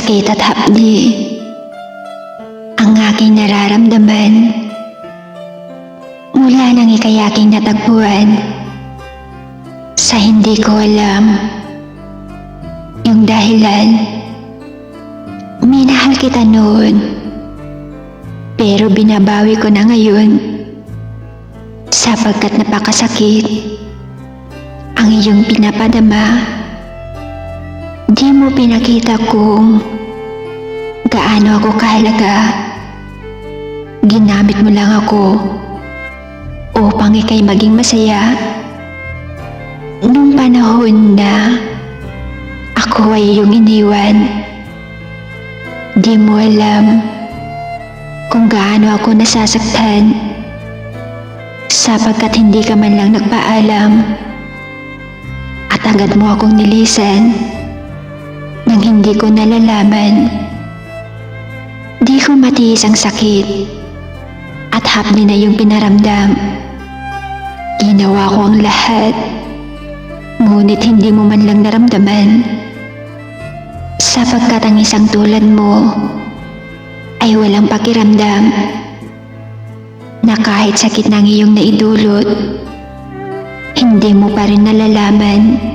sakit at hapdi ang aking nararamdaman mula nang ika'y aking natagpuan sa hindi ko alam yung dahilan. Minahal kita noon, pero binabawi ko na ngayon sapagkat napakasakit ang iyong pinapadama. Di mo pinakita kung gaano ako kahalaga. Ginamit mo lang ako upang ika'y maging masaya nung panahon na ako ay iyong iniwan. Di mo alam kung gaano ako nasasaktan sapagkat hindi ka man lang nagpaalam at agad mo akong nilisan nang hindi ko nalalaman. Di ko matiis ang sakit at hapdi na yung pinaramdam. Ginawa ko ang lahat, ngunit hindi mo man lang naramdaman. Sapagkat ang isang tulad mo ay walang pakiramdam na kahit sakit ng iyong naidulot, hindi mo pa rin nalalaman